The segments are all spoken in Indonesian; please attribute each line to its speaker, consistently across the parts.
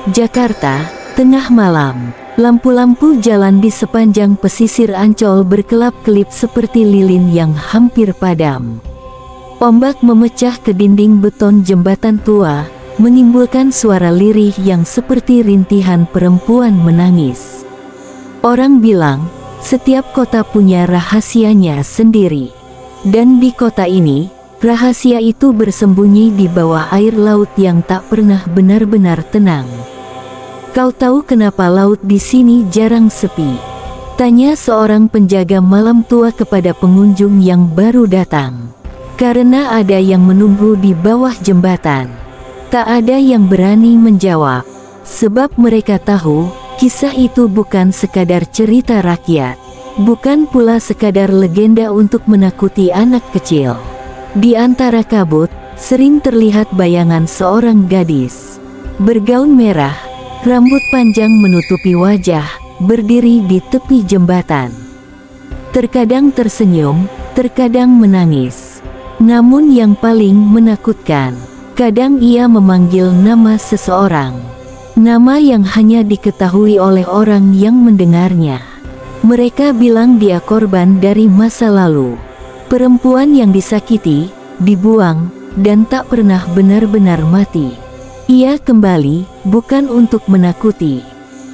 Speaker 1: Jakarta, tengah malam. Lampu-lampu jalan di sepanjang pesisir Ancol berkelap-kelip seperti lilin yang hampir padam. Ombak memecah ke dinding beton jembatan tua, menimbulkan suara lirih yang seperti rintihan perempuan menangis. Orang bilang, setiap kota punya rahasianya sendiri. Dan di kota ini, rahasia itu bersembunyi di bawah air laut yang tak pernah benar-benar tenang. Kau tahu kenapa laut di sini jarang sepi? Tanya seorang penjaga malam tua kepada pengunjung yang baru datang. Karena ada yang menunggu di bawah jembatan. Tak ada yang berani menjawab. Sebab mereka tahu, kisah itu bukan sekadar cerita rakyat. Bukan pula sekadar legenda untuk menakuti anak kecil. Di antara kabut, sering terlihat bayangan seorang gadis. Bergaun merah, rambut panjang menutupi wajah, berdiri di tepi jembatan. Terkadang tersenyum, terkadang menangis. Namun yang paling menakutkan, kadang ia memanggil nama seseorang. Nama yang hanya diketahui oleh orang yang mendengarnya. Mereka bilang dia korban dari masa lalu. Perempuan yang disakiti, dibuang, dan tak pernah benar-benar mati. Ia kembali, bukan untuk menakuti,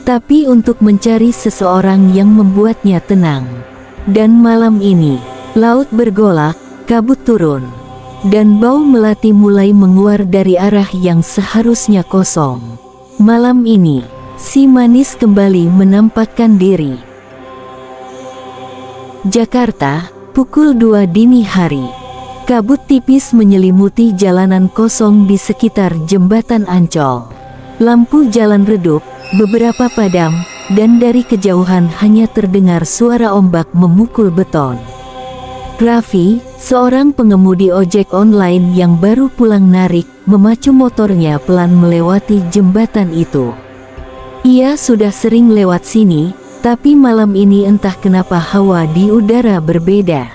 Speaker 1: tapi untuk mencari seseorang yang membuatnya tenang. Dan malam ini, laut bergolak, kabut turun, dan bau melati mulai menguar dari arah yang seharusnya kosong. Malam ini, si manis kembali menampakkan diri. Jakarta, pukul 2 dini hari. Kabut tipis menyelimuti jalanan kosong di sekitar jembatan Ancol. Lampu jalan redup, beberapa padam, dan dari kejauhan hanya terdengar suara ombak memukul beton. Raffi, seorang pengemudi ojek online yang baru pulang narik, memacu motornya pelan melewati jembatan itu. Ia sudah sering lewat sini, tapi malam ini entah kenapa hawa di udara berbeda.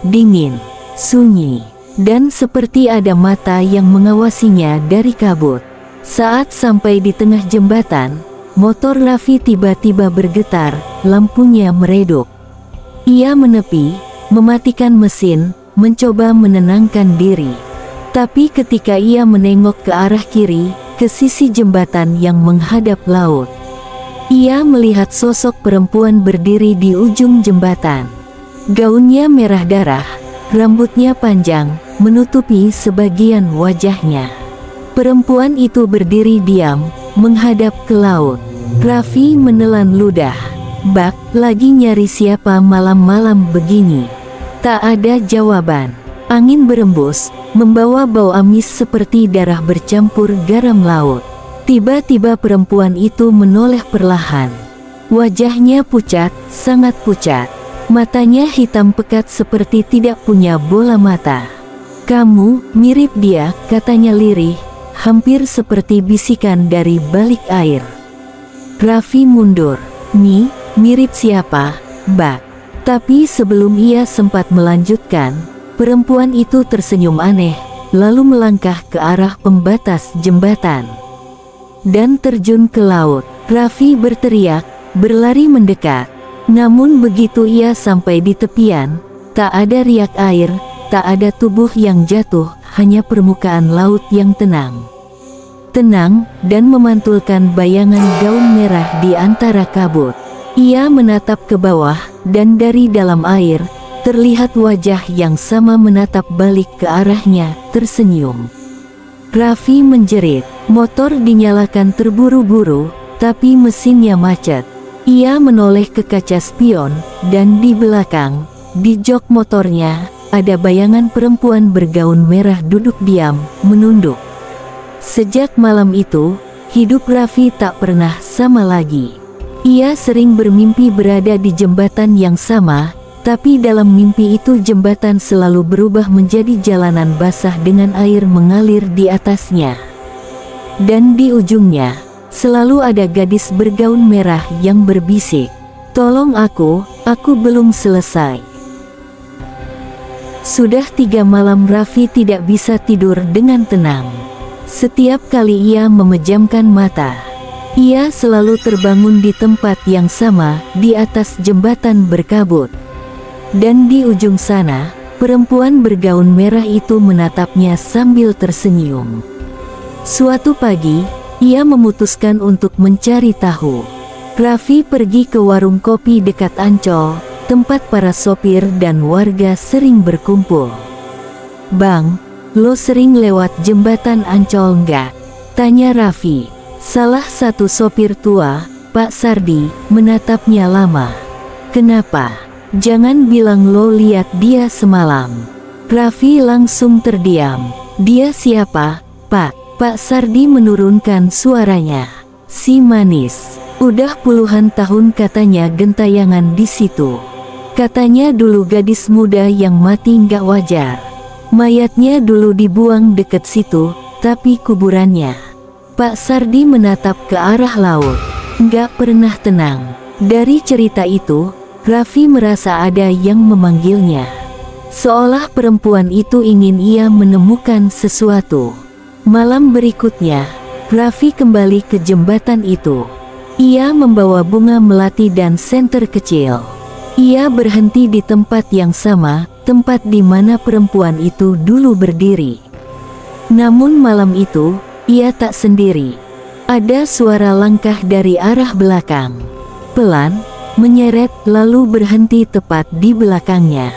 Speaker 1: Dingin, sunyi, dan seperti ada mata yang mengawasinya dari kabut. Saat sampai di tengah jembatan, motor Raffi tiba-tiba bergetar, lampunya meredup. Ia menepi, mematikan mesin, mencoba menenangkan diri. Tapi ketika ia menengok ke arah kiri, ke sisi jembatan yang menghadap laut, ia melihat sosok perempuan berdiri di ujung jembatan. Gaunnya merah darah, rambutnya panjang, menutupi sebagian wajahnya. Perempuan itu berdiri diam, menghadap ke laut. Raffi menelan ludah. Bak, lagi nyari siapa malam-malam begini? Tak ada jawaban. Angin berembus, membawa bau amis seperti darah bercampur garam laut. Tiba-tiba perempuan itu menoleh perlahan. Wajahnya pucat, sangat pucat. Matanya hitam pekat seperti tidak punya bola mata. "Kamu mirip dia," katanya lirih, hampir seperti bisikan dari balik air. Raffi mundur. Mirip siapa, Mbak?" Tapi sebelum ia sempat melanjutkan, perempuan itu tersenyum aneh, lalu melangkah ke arah pembatas jembatan dan terjun ke laut. Raffi berteriak, berlari mendekat. Namun begitu ia sampai di tepian, tak ada riak air, tak ada tubuh yang jatuh, hanya permukaan laut yang tenang. Tenang, dan memantulkan bayangan gaun merah di antara kabut. Ia menatap ke bawah, dan dari dalam air, terlihat wajah yang sama menatap balik ke arahnya, tersenyum. Raffi menjerit. Motor dinyalakan terburu-buru, tapi mesinnya macet. Ia menoleh ke kaca spion, dan di belakang, di jok motornya, ada bayangan perempuan bergaun merah duduk diam, menunduk. Sejak malam itu, hidup Raffi tak pernah sama lagi. Ia sering bermimpi berada di jembatan yang sama, tapi dalam mimpi itu jembatan selalu berubah menjadi jalanan basah dengan air mengalir di atasnya. Dan di ujungnya, selalu ada gadis bergaun merah yang berbisik, "Tolong aku belum selesai." Sudah 3 malam Raffi tidak bisa tidur dengan tenang. Setiap kali ia memejamkan mata, ia selalu terbangun di tempat yang sama, di atas jembatan berkabut. Dan di ujung sana, perempuan bergaun merah itu menatapnya sambil tersenyum. Suatu pagi, ia memutuskan untuk mencari tahu. Raffi pergi ke warung kopi dekat Ancol, tempat para sopir dan warga sering berkumpul. "Bang, lo sering lewat jembatan Ancol nggak?" tanya Raffi. Salah satu sopir tua, Pak Sardi, menatapnya lama. "Kenapa? Jangan bilang lo lihat dia semalam." Raffi langsung terdiam. "Dia siapa, Pak?" Pak Sardi menurunkan suaranya. "Si manis. Udah puluhan tahun katanya gentayangan di situ. Katanya dulu gadis muda yang mati nggak wajar. Mayatnya dulu dibuang deket situ, tapi kuburannya." Pak Sardi menatap ke arah laut. Nggak pernah tenang. Dari cerita itu, Raffi merasa ada yang memanggilnya. Seolah perempuan itu ingin ia menemukan sesuatu. Malam berikutnya, Raffi kembali ke jembatan itu. Ia membawa bunga melati dan senter kecil. Ia berhenti di tempat yang sama, tempat di mana perempuan itu dulu berdiri. Namun malam itu, ia tak sendiri. Ada suara langkah dari arah belakang. Pelan, menyeret lalu berhenti tepat di belakangnya.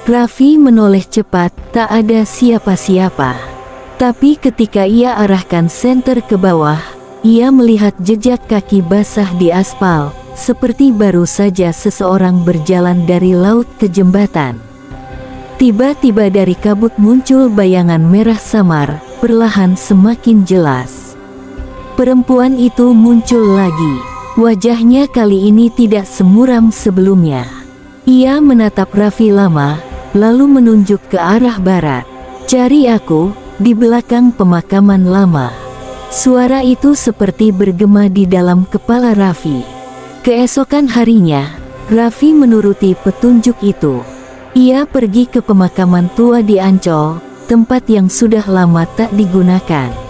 Speaker 1: Raffi menoleh cepat, tak ada siapa-siapa. Tapi ketika ia arahkan senter ke bawah, ia melihat jejak kaki basah di aspal, seperti baru saja seseorang berjalan dari laut ke jembatan. Tiba-tiba dari kabut muncul bayangan merah samar, perlahan semakin jelas. Perempuan itu muncul lagi. Wajahnya kali ini tidak semuram sebelumnya. Ia menatap Raffi lama, lalu menunjuk ke arah barat. "Cari aku, di belakang pemakaman lama." Suara itu seperti bergema di dalam kepala Raffi. Keesokan harinya, Raffi menuruti petunjuk itu. Ia pergi ke pemakaman tua di Ancol, tempat yang sudah lama tak digunakan.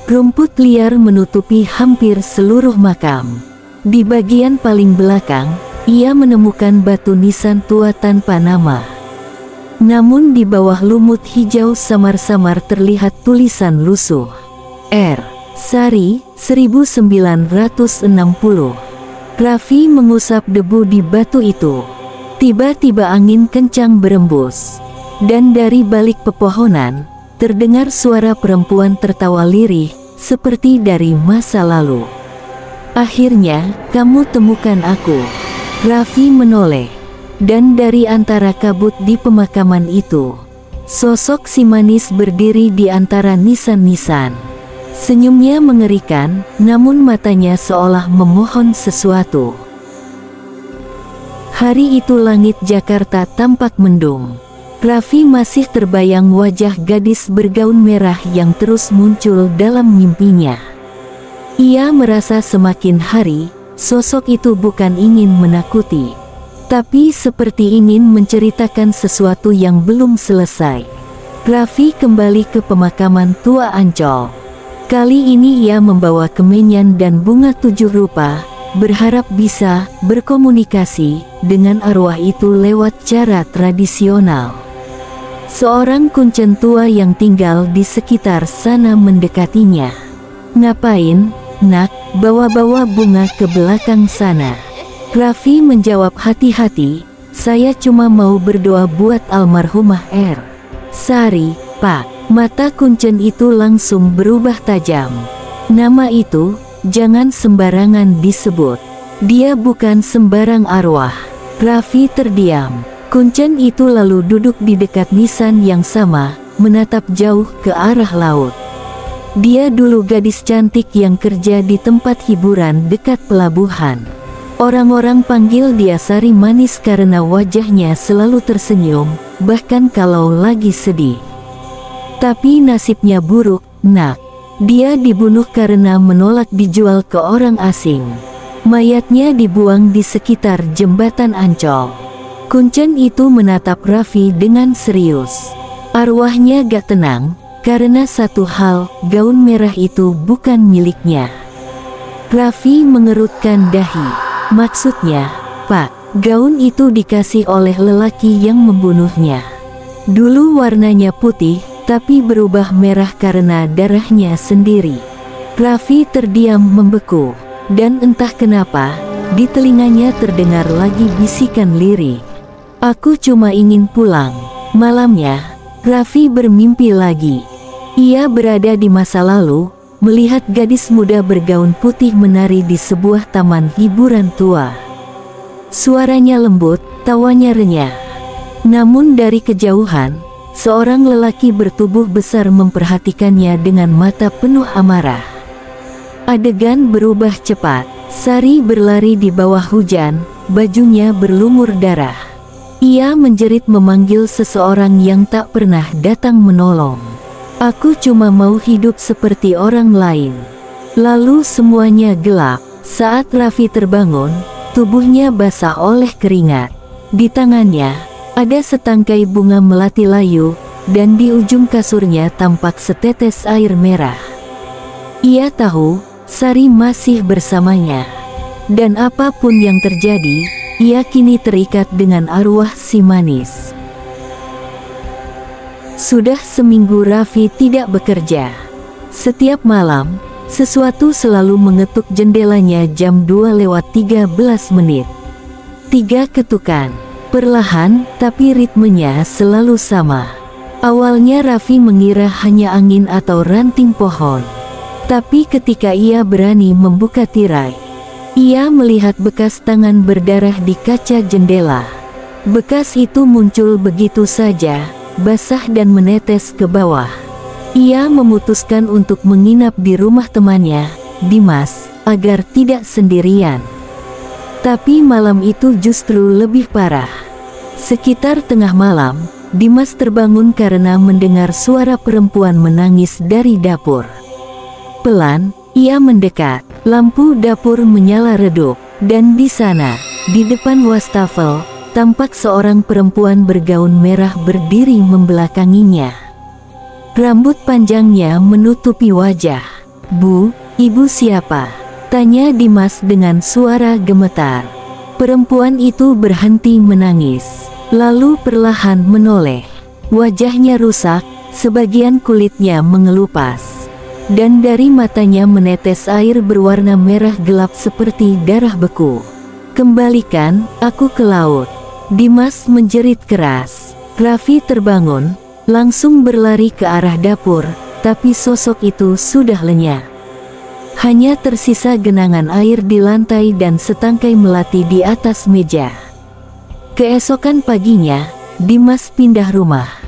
Speaker 1: Rumput liar menutupi hampir seluruh makam. Di bagian paling belakang, ia menemukan batu nisan tua tanpa nama. Namun di bawah lumut hijau samar-samar terlihat tulisan lusuh. R. Sari, 1960. Raffi mengusap debu di batu itu. Tiba-tiba angin kencang berembus. Dan dari balik pepohonan, terdengar suara perempuan tertawa lirih, seperti dari masa lalu. "Akhirnya, kamu temukan aku." Raffi menoleh. Dan dari antara kabut di pemakaman itu, sosok si manis berdiri di antara nisan-nisan. Senyumnya mengerikan, namun matanya seolah memohon sesuatu. Hari itu langit Jakarta tampak mendung. Raffi masih terbayang wajah gadis bergaun merah yang terus muncul dalam mimpinya. Ia merasa semakin hari, sosok itu bukan ingin menakuti, tapi seperti ingin menceritakan sesuatu yang belum selesai. Raffi kembali ke pemakaman tua Ancol. Kali ini ia membawa kemenyan dan bunga 7 rupa, berharap bisa berkomunikasi dengan arwah itu lewat cara tradisional. Seorang kuncen tua yang tinggal di sekitar sana mendekatinya. "Ngapain, nak, bawa-bawa bunga ke belakang sana?" Raffi menjawab hati-hati, "Saya cuma mau berdoa buat almarhumah R. Sari, Pak." Mata kuncen itu langsung berubah tajam. "Nama itu, jangan sembarangan disebut. Dia bukan sembarang arwah." Raffi terdiam. Kuncen itu lalu duduk di dekat nisan yang sama, menatap jauh ke arah laut. Dia dulu gadis cantik yang kerja di tempat hiburan dekat pelabuhan. Orang-orang panggil dia Sari Manis karena wajahnya selalu tersenyum, bahkan kalau lagi sedih. Tapi nasibnya buruk, nak. Dia dibunuh karena menolak dijual ke orang asing. Mayatnya dibuang di sekitar jembatan Ancol. Kuncen itu menatap Raffi dengan serius. Arwahnya gak tenang, karena satu hal, gaun merah itu bukan miliknya. Raffi mengerutkan dahi. Maksudnya, Pak, gaun itu dikasih oleh lelaki yang membunuhnya. Dulu warnanya putih, tapi berubah merah karena darahnya sendiri. Raffi terdiam membeku, dan entah kenapa, di telinganya terdengar lagi bisikan lirik. Aku cuma ingin pulang. Malamnya, Raffi bermimpi lagi. Ia berada di masa lalu, melihat gadis muda bergaun putih menari di sebuah taman hiburan tua. Suaranya lembut, tawanya renyah. Namun dari kejauhan, seorang lelaki bertubuh besar memperhatikannya dengan mata penuh amarah. Adegan berubah cepat. Sari berlari di bawah hujan, bajunya berlumur darah. Ia menjerit memanggil seseorang yang tak pernah datang menolong. Aku cuma mau hidup seperti orang lain. Lalu semuanya gelap. Saat Raffi terbangun, tubuhnya basah oleh keringat. Di tangannya, ada setangkai bunga melati layu, dan di ujung kasurnya tampak setetes air merah. Ia tahu, Sari masih bersamanya. Dan apapun yang terjadi, ia kini terikat dengan arwah si manis. Sudah seminggu Raffi tidak bekerja. Setiap malam, sesuatu selalu mengetuk jendelanya jam 2:13. 3 ketukan. Perlahan, tapi ritmenya selalu sama. Awalnya Raffi mengira hanya angin atau ranting pohon. Tapi ketika ia berani membuka tirai, ia melihat bekas tangan berdarah di kaca jendela. Bekas itu muncul begitu saja, basah dan menetes ke bawah. Ia memutuskan untuk menginap di rumah temannya, Dimas, agar tidak sendirian. Tapi malam itu justru lebih parah. Sekitar tengah malam, Dimas terbangun karena mendengar suara perempuan menangis dari dapur. Pelan, ia mendekat. Lampu dapur menyala redup, dan di sana, di depan wastafel, tampak seorang perempuan bergaun merah berdiri membelakanginya. Rambut panjangnya menutupi wajah. "Bu, ibu siapa?" tanya Dimas dengan suara gemetar. Perempuan itu berhenti menangis, lalu perlahan menoleh. Wajahnya rusak, sebagian kulitnya mengelupas. Dan dari matanya menetes air berwarna merah gelap seperti darah beku. "Kembalikan aku ke laut." Dimas menjerit keras. Raffi terbangun, langsung berlari ke arah dapur, tapi sosok itu sudah lenyap. Hanya tersisa genangan air di lantai dan setangkai melati di atas meja. Keesokan paginya, Dimas pindah rumah.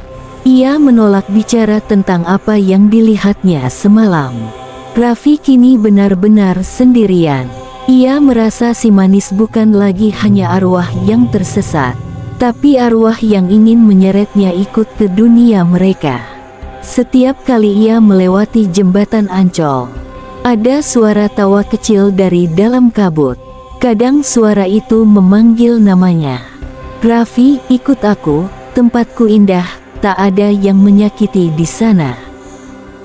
Speaker 1: Ia menolak bicara tentang apa yang dilihatnya semalam. Raffi kini benar-benar sendirian. Ia merasa si manis bukan lagi hanya arwah yang tersesat, tapi arwah yang ingin menyeretnya ikut ke dunia mereka. Setiap kali ia melewati jembatan Ancol, ada suara tawa kecil dari dalam kabut. Kadang suara itu memanggil namanya. "Raffi, ikut aku, tempatku indah. Tak ada yang menyakiti di sana."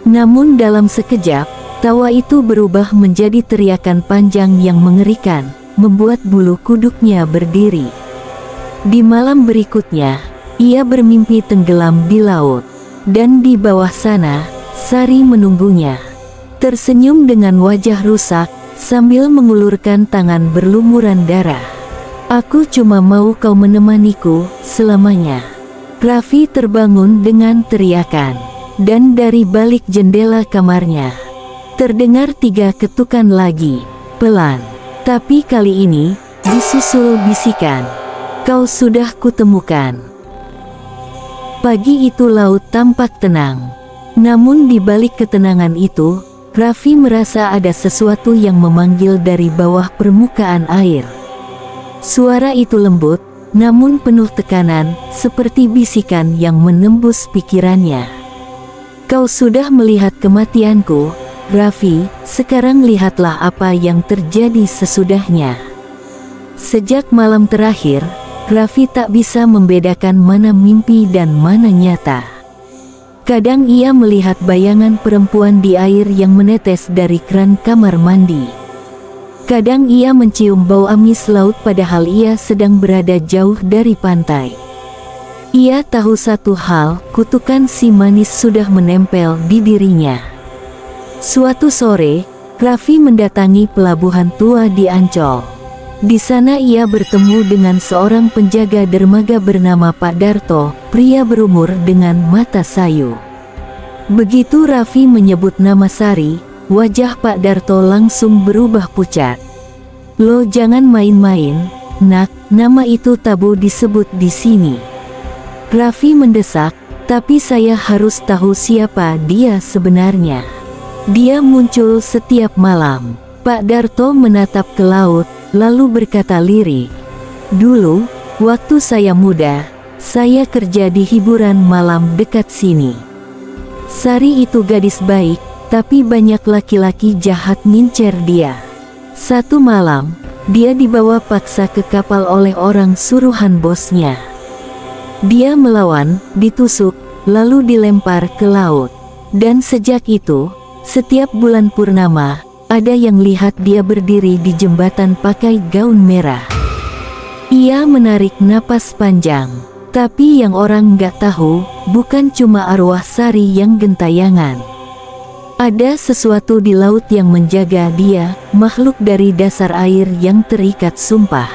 Speaker 1: Namun dalam sekejap, tawa itu berubah menjadi teriakan panjang yang mengerikan, membuat bulu kuduknya berdiri. Di malam berikutnya, ia bermimpi tenggelam di laut. Dan di bawah sana, Sari menunggunya. Tersenyum dengan wajah rusak, sambil mengulurkan tangan berlumuran darah. "Aku cuma mau kau menemaniku selamanya." Raffi terbangun dengan teriakan, dan dari balik jendela kamarnya, terdengar 3 ketukan lagi, pelan. Tapi kali ini, disusul bisikan, "Kau sudah kutemukan." Pagi itu laut tampak tenang. Namun di balik ketenangan itu, Raffi merasa ada sesuatu yang memanggil dari bawah permukaan air. Suara itu lembut, namun penuh tekanan, seperti bisikan yang menembus pikirannya. "Kau sudah melihat kematianku, Raffi, sekarang lihatlah apa yang terjadi sesudahnya." Sejak malam terakhir, Raffi tak bisa membedakan mana mimpi dan mana nyata. Kadang ia melihat bayangan perempuan di air yang menetes dari keran kamar mandi. Kadang ia mencium bau amis laut padahal ia sedang berada jauh dari pantai. Ia tahu satu hal, kutukan si manis sudah menempel di dirinya. Suatu sore, Raffi mendatangi pelabuhan tua di Ancol. Di sana ia bertemu dengan seorang penjaga dermaga bernama Pak Darto, pria berumur dengan mata sayu. Begitu Raffi menyebut nama Sari, wajah Pak Darto langsung berubah pucat. "Lo jangan main-main, nak, nama itu tabu disebut di sini." Raffi mendesak, "Tapi saya harus tahu siapa dia sebenarnya." "Dia muncul setiap malam." Pak Darto menatap ke laut, lalu berkata lirik, "Dulu, waktu saya muda, saya kerja di hiburan malam dekat sini. Sari itu gadis baik, tapi banyak laki-laki jahat ngincer dia. Satu malam, dia dibawa paksa ke kapal oleh orang suruhan bosnya. Dia melawan, ditusuk, lalu dilempar ke laut. Dan sejak itu, setiap bulan purnama, ada yang lihat dia berdiri di jembatan pakai gaun merah." Ia menarik napas panjang. Tapi yang orang nggak tahu, bukan cuma arwah Sari yang gentayangan. Ada sesuatu di laut yang menjaga dia, makhluk dari dasar air yang terikat sumpah.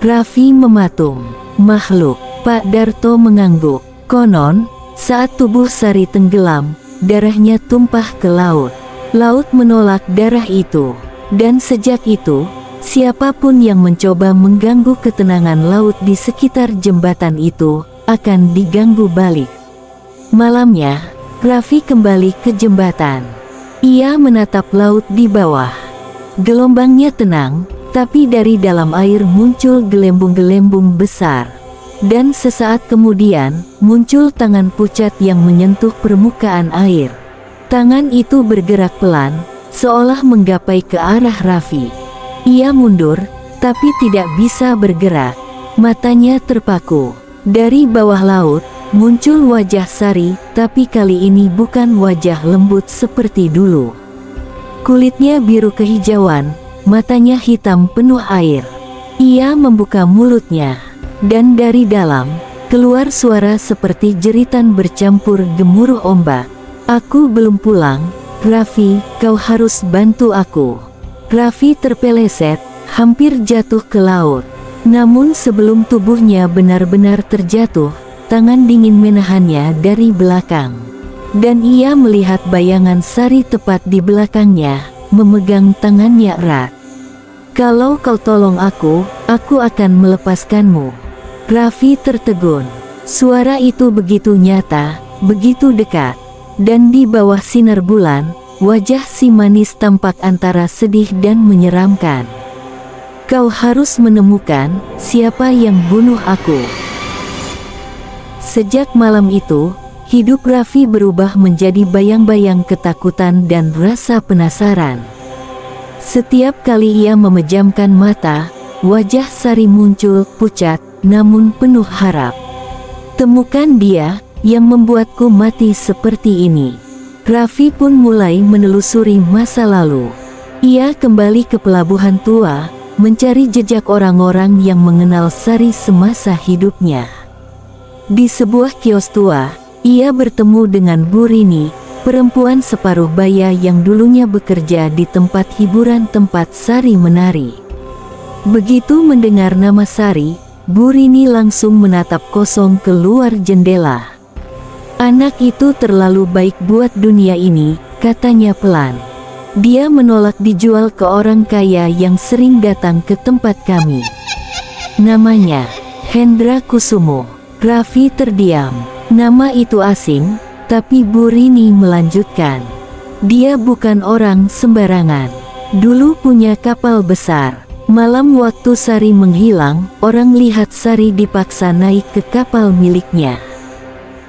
Speaker 1: Raffi mematung. "Makhluk?" Pak Darto mengangguk. "Konon, saat tubuh Sari tenggelam, darahnya tumpah ke laut. Laut menolak darah itu. Dan sejak itu, siapapun yang mencoba mengganggu ketenangan laut di sekitar jembatan itu, akan diganggu balik." Malamnya, Raffi kembali ke jembatan. Ia menatap laut di bawah. Gelombangnya tenang, tapi dari dalam air muncul gelembung-gelembung besar. Dan sesaat kemudian, muncul tangan pucat yang menyentuh permukaan air. Tangan itu bergerak pelan, seolah menggapai ke arah Raffi. Ia mundur, tapi tidak bisa bergerak. Matanya terpaku. Dari bawah laut, muncul wajah Sari, tapi kali ini bukan wajah lembut seperti dulu. Kulitnya biru kehijauan, matanya hitam penuh air. Ia membuka mulutnya, dan dari dalam, keluar suara seperti jeritan bercampur gemuruh ombak. "Aku belum pulang, Raffi, kau harus bantu aku." Raffi terpeleset, hampir jatuh ke laut. Namun sebelum tubuhnya benar-benar terjatuh, tangan dingin menahannya dari belakang. Dan ia melihat bayangan Sari tepat di belakangnya, memegang tangannya erat. "Kalau kau tolong aku akan melepaskanmu." Raffi tertegun. Suara itu begitu nyata, begitu dekat. Dan di bawah sinar bulan, wajah si manis tampak antara sedih dan menyeramkan. "Kau harus menemukan siapa yang bunuh aku." Sejak malam itu, hidup Raffi berubah menjadi bayang-bayang ketakutan dan rasa penasaran. Setiap kali ia memejamkan mata, wajah Sari muncul, pucat, namun penuh harap. "Temukan dia yang membuatku mati seperti ini." Raffi pun mulai menelusuri masa lalu. Ia kembali ke pelabuhan tua, mencari jejak orang-orang yang mengenal Sari semasa hidupnya. Di sebuah kios tua, ia bertemu dengan Bu Rini, perempuan separuh baya yang dulunya bekerja di tempat hiburan tempat Sari menari. Begitu mendengar nama Sari, Bu Rini langsung menatap kosong keluar jendela. "Anak itu terlalu baik buat dunia ini," katanya pelan. "Dia menolak dijual ke orang kaya yang sering datang ke tempat kami. Namanya Hendra Kusumo." Raffi terdiam. Nama itu asing, tapi Bu Rini melanjutkan. "Dia bukan orang sembarangan. Dulu punya kapal besar. Malam waktu Sari menghilang, orang lihat Sari dipaksa naik ke kapal miliknya."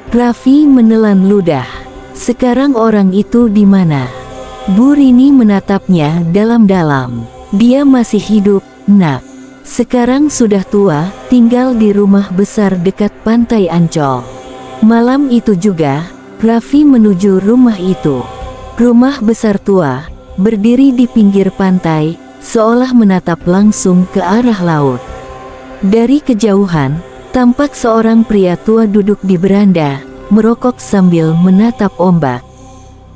Speaker 1: Raffi menelan ludah. Sekarang orang itu di mana? Bu Rini menatapnya dalam-dalam. "Dia masih hidup, nak. Sekarang sudah tua, tinggal di rumah besar dekat pantai Ancol." Malam itu juga, Raffi menuju rumah itu. Rumah besar tua, berdiri di pinggir pantai, seolah menatap langsung ke arah laut. Dari kejauhan, tampak seorang pria tua duduk di beranda, merokok sambil menatap ombak.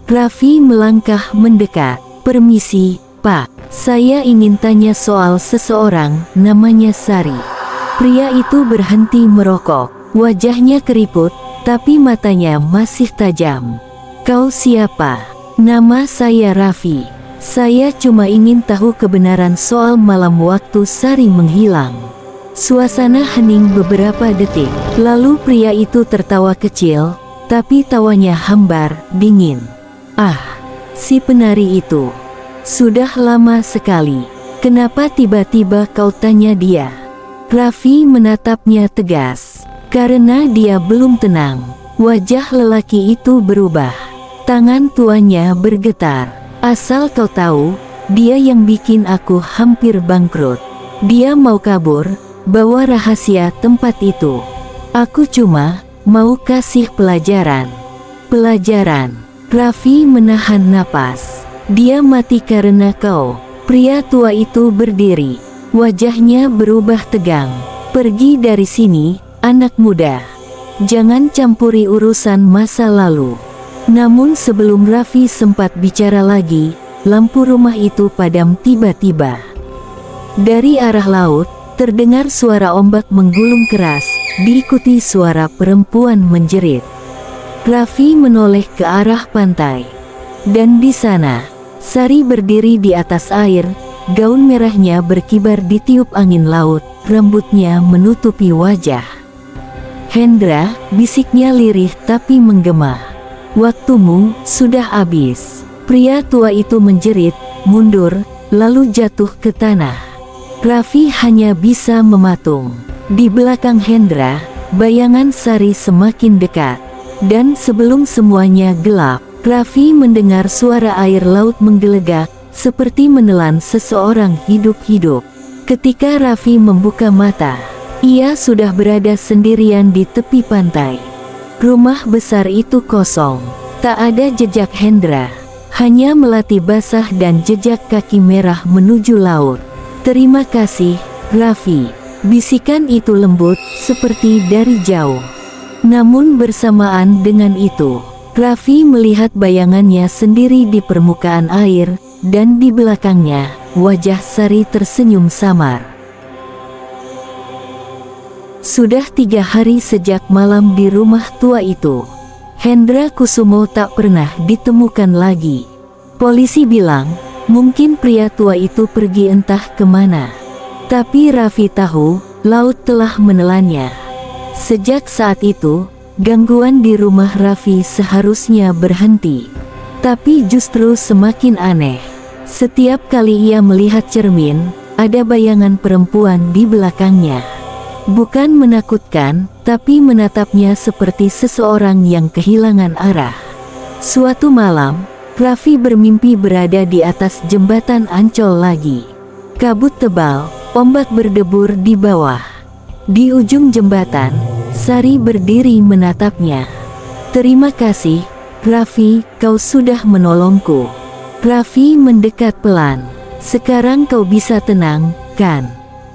Speaker 1: Raffi melangkah mendekat. "Permisi, Pak. Saya ingin tanya soal seseorang, namanya Sari." Pria itu berhenti merokok. Wajahnya keriput, tapi matanya masih tajam. "Kau siapa?" "Nama saya Raffi. Saya cuma ingin tahu kebenaran soal malam waktu Sari menghilang." Suasana hening beberapa detik. Lalu pria itu tertawa kecil, tapi tawanya hambar, dingin. "Ah, si penari itu. Sudah lama sekali. Kenapa tiba-tiba kau tanya dia?" Raffi menatapnya tegas. Karena dia belum tenang. Wajah lelaki itu berubah. Tangan tuanya bergetar. "Asal kau tahu, dia yang bikin aku hampir bangkrut. Dia mau kabur, bawa rahasia tempat itu. Aku cuma mau kasih pelajaran." "Pelajaran?" Raffi menahan napas. "Dia mati karena kau." Pria tua itu berdiri. Wajahnya berubah tegang. "Pergi dari sini, anak muda. Jangan campuri urusan masa lalu." Namun sebelum Raffi sempat bicara lagi, lampu rumah itu padam tiba-tiba. Dari arah laut, terdengar suara ombak menggulung keras, diikuti suara perempuan menjerit. Raffi menoleh ke arah pantai. Dan di sana, Sari berdiri di atas air, gaun merahnya berkibar ditiup angin laut, rambutnya menutupi wajah. "Hendra," bisiknya lirih tapi menggema. "Waktumu sudah habis." Pria tua itu menjerit, mundur, lalu jatuh ke tanah. Raffi hanya bisa mematung. Di belakang Hendra, bayangan Sari semakin dekat. Dan sebelum semuanya gelap, Raffi mendengar suara air laut menggelegak, seperti menelan seseorang hidup-hidup. Ketika Raffi membuka mata, ia sudah berada sendirian di tepi pantai. Rumah besar itu kosong. Tak ada jejak Hendra. Hanya melati basah dan jejak kaki merah menuju laut. "Terima kasih, Raffi." Bisikan itu lembut, seperti dari jauh. Namun bersamaan dengan itu, Raffi melihat bayangannya sendiri di permukaan air, dan di belakangnya, wajah Sari tersenyum samar. Sudah 3 hari sejak malam di rumah tua itu. Hendra Kusumo tak pernah ditemukan lagi. Polisi bilang, mungkin pria tua itu pergi entah kemana. Tapi Raffi tahu, laut telah menelannya. Sejak saat itu, gangguan di rumah Raffi seharusnya berhenti. Tapi justru semakin aneh. Setiap kali ia melihat cermin, ada bayangan perempuan di belakangnya. Bukan menakutkan, tapi menatapnya seperti seseorang yang kehilangan arah. Suatu malam, Raffi bermimpi berada di atas jembatan Ancol lagi. Kabut tebal, ombak berdebur di bawah. Di ujung jembatan, Sari berdiri menatapnya. "Terima kasih, Raffi, kau sudah menolongku." Raffi mendekat pelan. "Sekarang kau bisa tenang, kan?"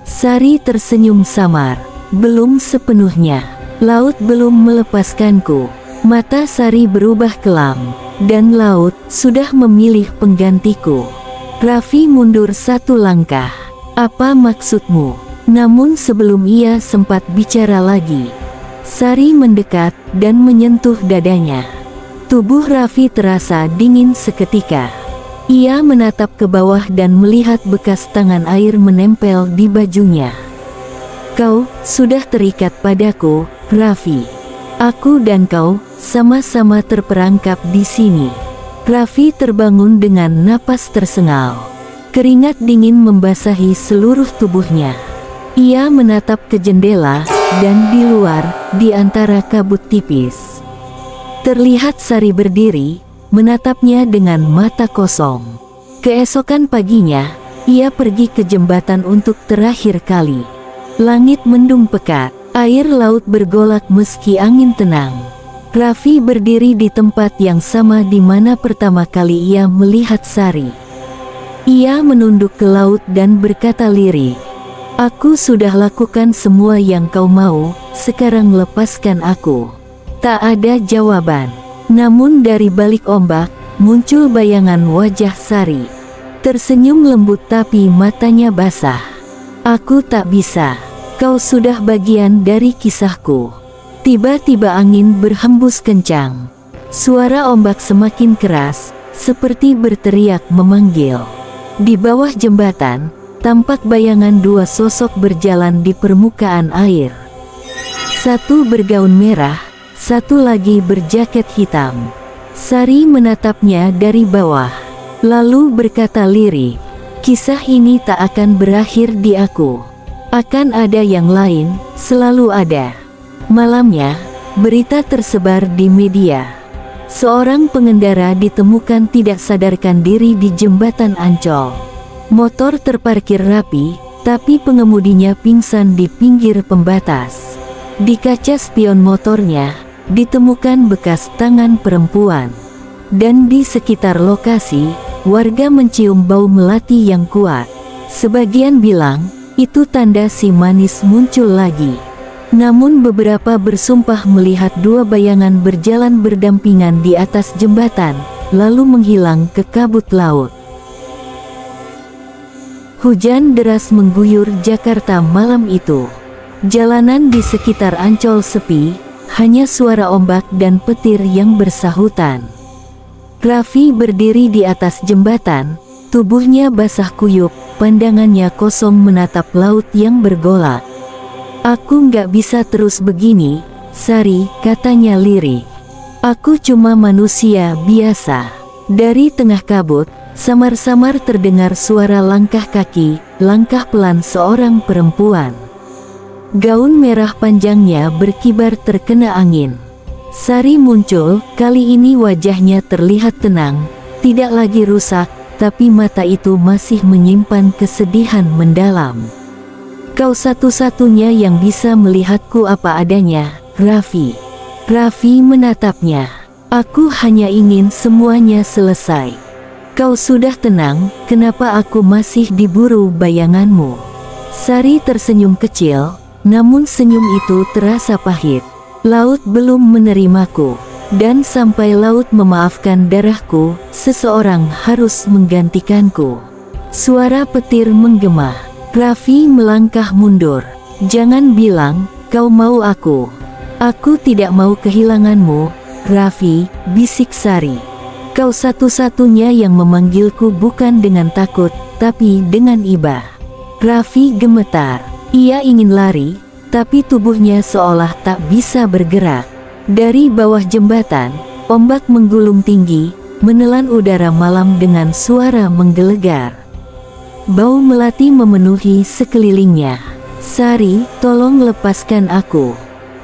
Speaker 1: Sari tersenyum samar. "Belum sepenuhnya. Laut belum melepaskanku." Mata Sari berubah kelam. "Dan laut sudah memilih penggantiku." Raffi mundur 1 langkah. "Apa maksudmu?" Namun sebelum ia sempat bicara lagi, Sari mendekat dan menyentuh dadanya. Tubuh Raffi terasa dingin seketika. Ia menatap ke bawah dan melihat bekas tangan air menempel di bajunya. "Kau sudah terikat padaku, Raffi. Aku dan kau sama-sama terperangkap di sini." Raffi terbangun dengan napas tersengal. Keringat dingin membasahi seluruh tubuhnya. Ia menatap ke jendela, dan di luar, di antara kabut tipis, terlihat Sari berdiri, menatapnya dengan mata kosong. Keesokan paginya, ia pergi ke jembatan untuk terakhir kali. Langit mendung pekat, air laut bergolak meski angin tenang. Raffi berdiri di tempat yang sama di mana pertama kali ia melihat Sari. Ia menunduk ke laut dan berkata lirih, "Aku sudah lakukan semua yang kau mau, sekarang lepaskan aku." Tak ada jawaban. Namun dari balik ombak, muncul bayangan wajah Sari. Tersenyum lembut tapi matanya basah. "Aku tak bisa. Kau sudah bagian dari kisahku." Tiba-tiba angin berhembus kencang. Suara ombak semakin keras, seperti berteriak memanggil. Di bawah jembatan, tampak bayangan dua sosok berjalan di permukaan air. Satu bergaun merah, satu lagi berjaket hitam. Sari menatapnya dari bawah, lalu berkata lirih, "Kisah ini tak akan berakhir di aku. Akan ada yang lain, selalu ada." Malamnya, berita tersebar di media. Seorang pengendara ditemukan tidak sadarkan diri di jembatan Ancol. Motor terparkir rapi, tapi pengemudinya pingsan di pinggir pembatas. Di kaca spion motornya, ditemukan bekas tangan perempuan. Dan di sekitar lokasi, warga mencium bau melati yang kuat. Sebagian bilang, itu tanda si manis muncul lagi. Namun beberapa bersumpah melihat dua bayangan berjalan berdampingan di atas jembatan, lalu menghilang ke kabut laut. Hujan deras mengguyur Jakarta malam itu. Jalanan di sekitar Ancol sepi, hanya suara ombak dan petir yang bersahutan. Raffi berdiri di atas jembatan, tubuhnya basah kuyup, pandangannya kosong menatap laut yang bergolak. "Aku nggak bisa terus begini, Sari," katanya lirih. "Aku cuma manusia biasa." Dari tengah kabut, samar-samar terdengar suara langkah kaki, langkah pelan seorang perempuan. Gaun merah panjangnya berkibar terkena angin. Sari muncul, kali ini wajahnya terlihat tenang, tidak lagi rusak, tapi mata itu masih menyimpan kesedihan mendalam. "Kau satu-satunya yang bisa melihatku apa adanya, Raffi." Raffi menatapnya. "Aku hanya ingin semuanya selesai. Kau sudah tenang, kenapa aku masih diburu bayanganmu?" Sari tersenyum kecil, namun senyum itu terasa pahit. "Laut belum menerimaku, dan sampai laut memaafkan darahku, seseorang harus menggantikanku." Suara petir menggema. Raffi melangkah mundur. "Jangan bilang, kau mau aku." "Aku tidak mau kehilanganmu, Raffi," bisik Sari. "Kau satu-satunya yang memanggilku bukan dengan takut, tapi dengan iba." Raffi gemetar. Ia ingin lari, tapi tubuhnya seolah tak bisa bergerak. Dari bawah jembatan, ombak menggulung tinggi, menelan udara malam dengan suara menggelegar. Bau melati memenuhi sekelilingnya. "Sari, tolong lepaskan aku."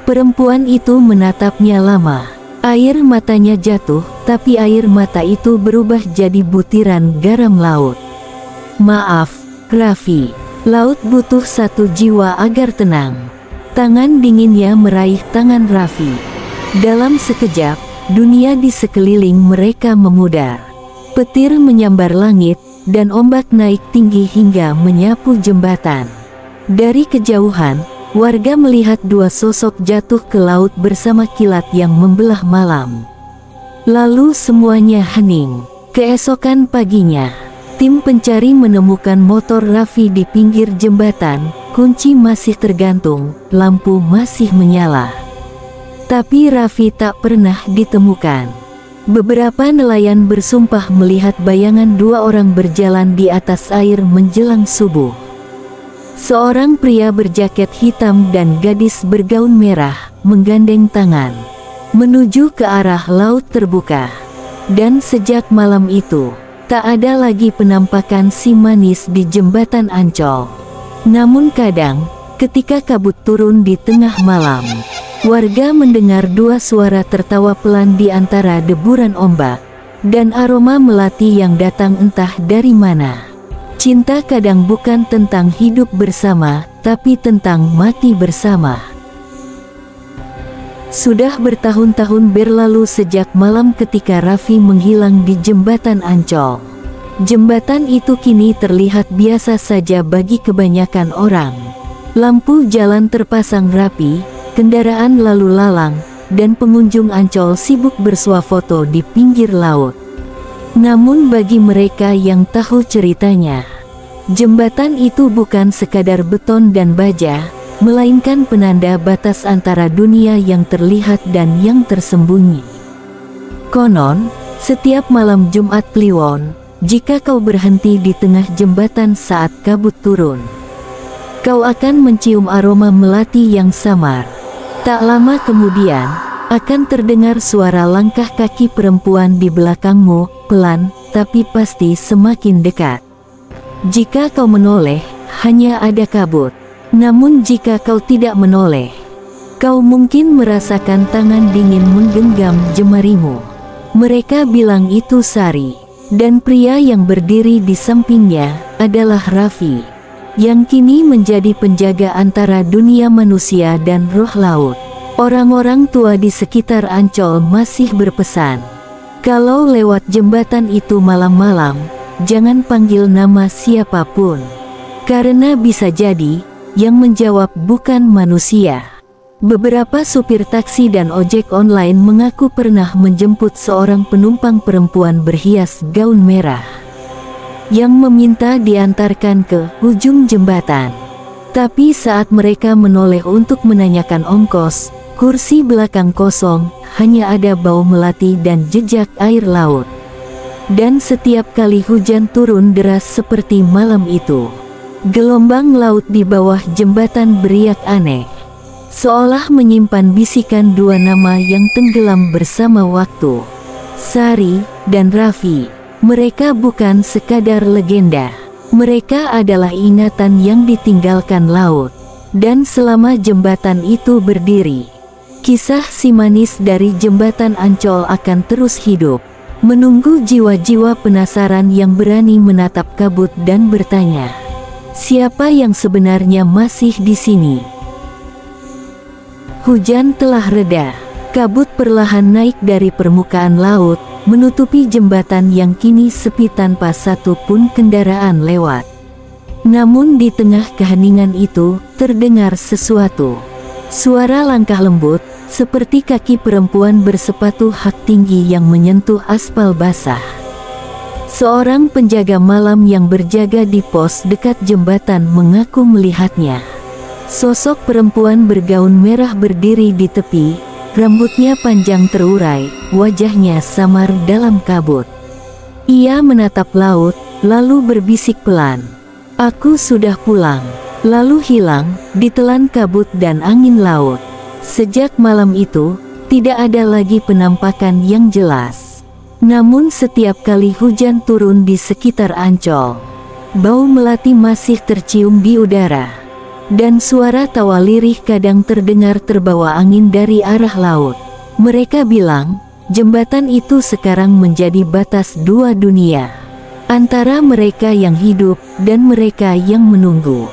Speaker 1: Perempuan itu menatapnya lama. Air matanya jatuh, tapi air mata itu berubah jadi butiran garam laut. "Maaf, Raffi. Laut butuh satu jiwa agar tenang." Tangan dinginnya meraih tangan Raffi. Dalam sekejap, dunia di sekeliling mereka memudar. Petir menyambar langit, dan ombak naik tinggi hingga menyapu jembatan. Dari kejauhan, warga melihat dua sosok jatuh ke laut bersama kilat yang membelah malam. Lalu semuanya hening. Keesokan paginya, tim pencari menemukan motor Raffi di pinggir jembatan, kunci masih tergantung, lampu masih menyala. Tapi Raffi tak pernah ditemukan. Beberapa nelayan bersumpah melihat bayangan dua orang berjalan di atas air menjelang subuh. Seorang pria berjaket hitam dan gadis bergaun merah menggandeng tangan menuju ke arah laut terbuka. Dan sejak malam itu, tak ada lagi penampakan si manis di jembatan Ancol. Namun kadang, ketika kabut turun di tengah malam, warga mendengar dua suara tertawa pelan di antara deburan ombak, dan aroma melati yang datang entah dari mana. Cinta kadang bukan tentang hidup bersama, tapi tentang mati bersama. Sudah bertahun-tahun berlalu sejak malam ketika Raffi menghilang di jembatan Ancol. Jembatan itu kini terlihat biasa saja bagi kebanyakan orang. Lampu jalan terpasang rapi, kendaraan lalu lalang, dan pengunjung Ancol sibuk bersuah foto di pinggir laut. Namun bagi mereka yang tahu ceritanya, jembatan itu bukan sekadar beton dan baja, melainkan penanda batas antara dunia yang terlihat dan yang tersembunyi. Konon, setiap malam Jumat Kliwon, jika kau berhenti di tengah jembatan saat kabut turun, kau akan mencium aroma melati yang samar. Tak lama kemudian, akan terdengar suara langkah kaki perempuan di belakangmu, pelan, tapi pasti semakin dekat. Jika kau menoleh, hanya ada kabut. Namun jika kau tidak menoleh, kau mungkin merasakan tangan dingin menggenggam jemarimu. Mereka bilang itu Sari, dan pria yang berdiri di sampingnya adalah Raffi, yang kini menjadi penjaga antara dunia manusia dan roh laut. Orang-orang tua di sekitar Ancol masih berpesan, kalau lewat jembatan itu malam-malam, jangan panggil nama siapapun, karena bisa jadi yang menjawab bukan manusia. Beberapa supir taksi dan ojek online mengaku pernah menjemput seorang penumpang perempuan berhias gaun merah yang meminta diantarkan ke ujung jembatan. Tapi saat mereka menoleh untuk menanyakan ongkos, kursi belakang kosong, hanya ada bau melati dan jejak air laut. Dan setiap kali hujan turun deras seperti malam itu, gelombang laut di bawah jembatan beriak aneh, seolah menyimpan bisikan dua nama yang tenggelam bersama waktu, Sari dan Raffi. Mereka bukan sekadar legenda, mereka adalah ingatan yang ditinggalkan laut. Dan selama jembatan itu berdiri, kisah si manis dari jembatan Ancol akan terus hidup, menunggu jiwa-jiwa penasaran yang berani menatap kabut dan bertanya, siapa yang sebenarnya masih di sini? Hujan telah reda. Kabut perlahan naik dari permukaan laut, menutupi jembatan yang kini sepi tanpa satu pun kendaraan lewat. Namun di tengah keheningan itu, terdengar sesuatu. Suara langkah lembut, seperti kaki perempuan bersepatu hak tinggi yang menyentuh aspal basah. Seorang penjaga malam yang berjaga di pos dekat jembatan mengaku melihatnya. Sosok perempuan bergaun merah berdiri di tepi, rambutnya panjang terurai, wajahnya samar dalam kabut. Ia menatap laut, lalu berbisik pelan, "Aku sudah pulang." Lalu hilang, ditelan kabut dan angin laut. Sejak malam itu, tidak ada lagi penampakan yang jelas. Namun setiap kali hujan turun di sekitar Ancol, bau melati masih tercium di udara. Dan suara tawa lirih kadang terdengar terbawa angin dari arah laut. Mereka bilang, jembatan itu sekarang menjadi batas dua dunia, antara mereka yang hidup dan mereka yang menunggu.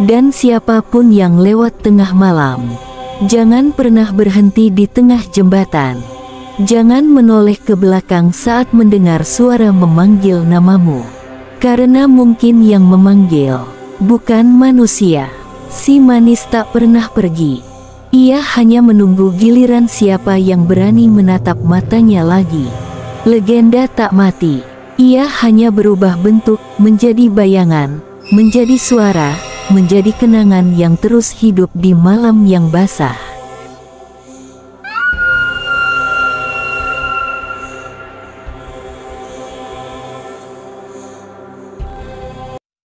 Speaker 1: Dan siapapun yang lewat tengah malam, jangan pernah berhenti di tengah jembatan. Jangan menoleh ke belakang saat mendengar suara memanggil namamu, karena mungkin yang memanggil bukan manusia. Si manis tak pernah pergi. Ia hanya menunggu giliran siapa yang berani menatap matanya lagi. Legenda tak mati. Ia hanya berubah bentuk, menjadi bayangan, menjadi suara, menjadi kenangan yang terus hidup di malam yang basah.